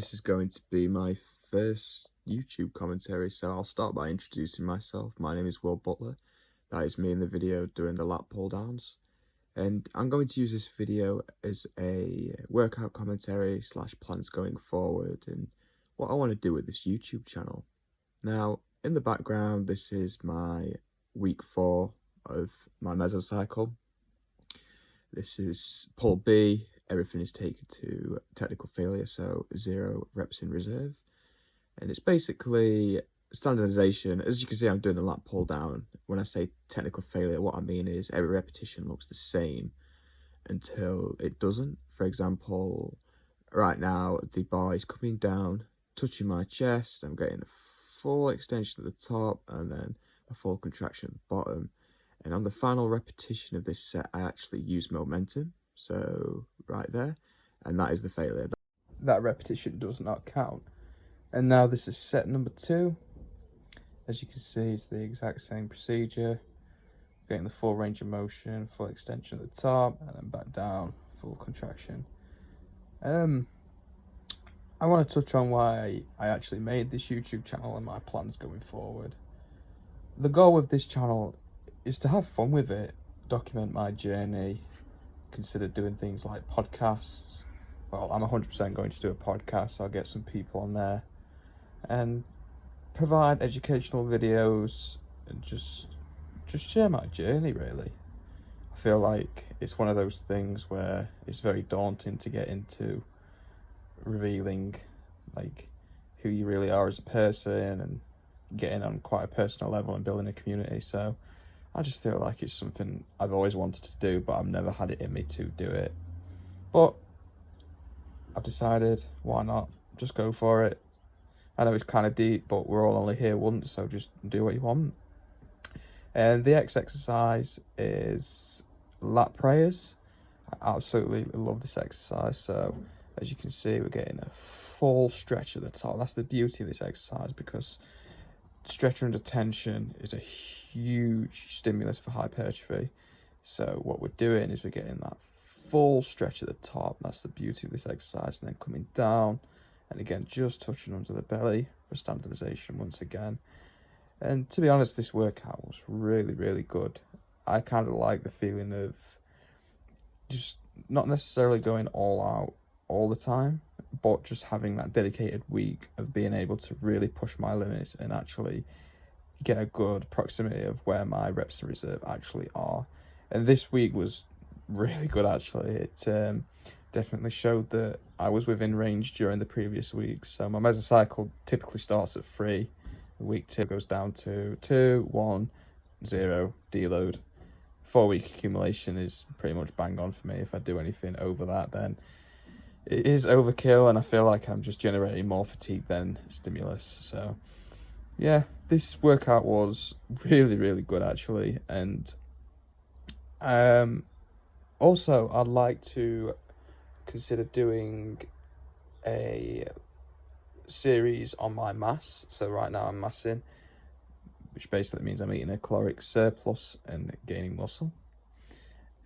this is going to be my first YouTube commentary, so I'll start by introducing myself. My name is Will Butler. That is me in the video doing the lat pull downs. And I'm going to use this video as a workout commentary / plans going forward and what I want to do with this YouTube channel. Now, in the background, this is my week 4 of my mesocycle. This is pull B. Everything is taken to technical failure, so 0 reps in reserve. And it's basically standardization. As you can see, I'm doing the lat pull down. When I say technical failure, what I mean is every repetition looks the same until it doesn't. For example, right now the bar is coming down, touching my chest. I'm getting a full extension at the top and then a full contraction at the bottom. And on the final repetition of this set, I actually use momentum. So right there, and that is the failure. That repetition does not count. And now this is set number 2. As you can see, it's the exact same procedure. Getting the full range of motion, full extension at the top, and then back down, full contraction. I want to touch on why I actually made this YouTube channel and my plans going forward. The goal with this channel is to have fun with it, document my journey, consider doing things like podcasts. Well, I'm 100% going to do a podcast, so I'll get some people on there and provide educational videos and just share my journey, really. I feel like it's one of those things where it's very daunting to get into revealing like who you really are as a person and getting on quite a personal level and building a community. So I just feel like it's something I've always wanted to do, but I've never had it in me to do it. But I've decided, why not? Just go for it. I know it's kind of deep, but we're all only here once, so just do what you want. And the next exercise is lat prayers. I absolutely love this exercise. So as you can see, we're getting a full stretch at the top. That's the beauty of this exercise, because stretching under tension is a huge stimulus for hypertrophy. So what we're doing is we're getting that full stretch at the top. That's the beauty of this exercise. And then coming down, and again, just touching onto the belly for standardization once again. And to be honest, this workout was really, really good. I kind of like the feeling of just not necessarily going all out all the time, but just having that dedicated week of being able to really push my limits and actually get a good proximity of where my reps in reserve actually are. And this week was really good, actually. It definitely showed that I was within range during the previous weeks. So my mesocycle typically starts at 3. Week 2 goes down to 2, 1, 0, deload. 4-week accumulation is pretty much bang on for me. If I do anything over that, then it is overkill, and I feel like I'm just generating more fatigue than stimulus. So yeah, this workout was really, really good, actually. And also, I'd like to consider doing a series on my mass. So right now I'm massing, which basically means I'm eating a caloric surplus and gaining muscle.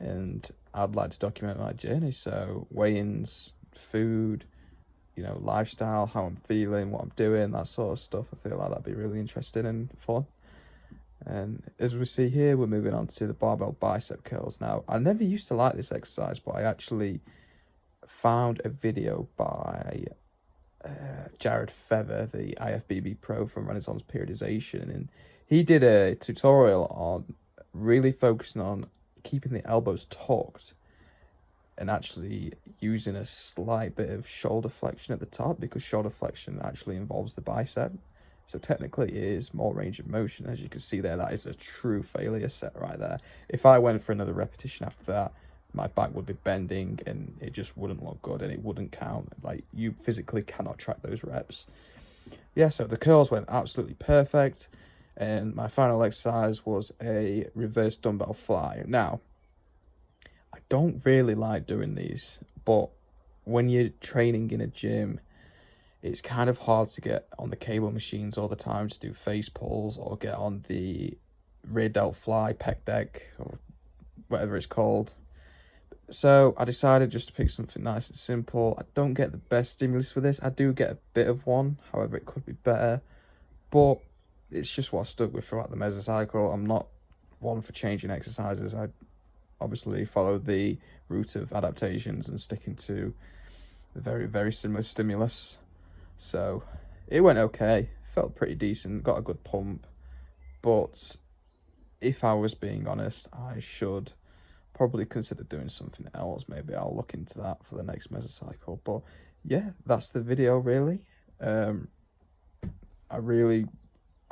And I'd like to document my journey. So weigh-ins, food, you know, lifestyle, how I'm feeling, what I'm doing, that sort of stuff. I feel like that'd be really interesting and fun. And as we see here, we're moving on to the barbell bicep curls. Now, I never used to like this exercise, but I actually found a video by Jared Feather, the IFBB pro from Renaissance Periodization, and he did a tutorial on really focusing on keeping the elbows tucked and actually using a slight bit of shoulder flexion at the top, because shoulder flexion actually involves the bicep. So technically it is more range of motion. As you can see there, that is a true failure set right there. If I went for another repetition after that, my back would be bending and it just wouldn't look good and it wouldn't count. Like, you physically cannot track those reps. Yeah, so the curls went absolutely perfect. And my final exercise was a reverse dumbbell fly. Now, I don't really like doing these, but when you're training in a gym, it's kind of hard to get on the cable machines all the time to do face pulls or get on the rear delt fly, pec deck, or whatever it's called. So I decided just to pick something nice and simple. I don't get the best stimulus for this. I do get a bit of one, however it could be better, but it's just what I stuck with throughout the mesocycle. I'm not one for changing exercises. I obviously follow the route of adaptations and sticking to the very, very similar stimulus. So it went okay, felt pretty decent, got a good pump, but if I was being honest, I should probably consider doing something else. Maybe I'll look into that for the next mesocycle. But yeah, that's the video really. I really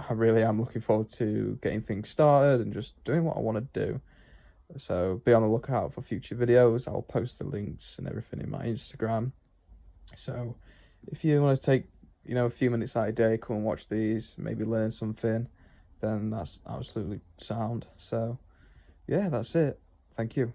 am looking forward to getting things started and just doing what I want to do. So be on the lookout for future videos. I'll post the links and everything in my Instagram. So if you want to take, a few minutes out of your day, come and watch these, maybe learn something, then that's absolutely sound. So yeah, that's it. Thank you.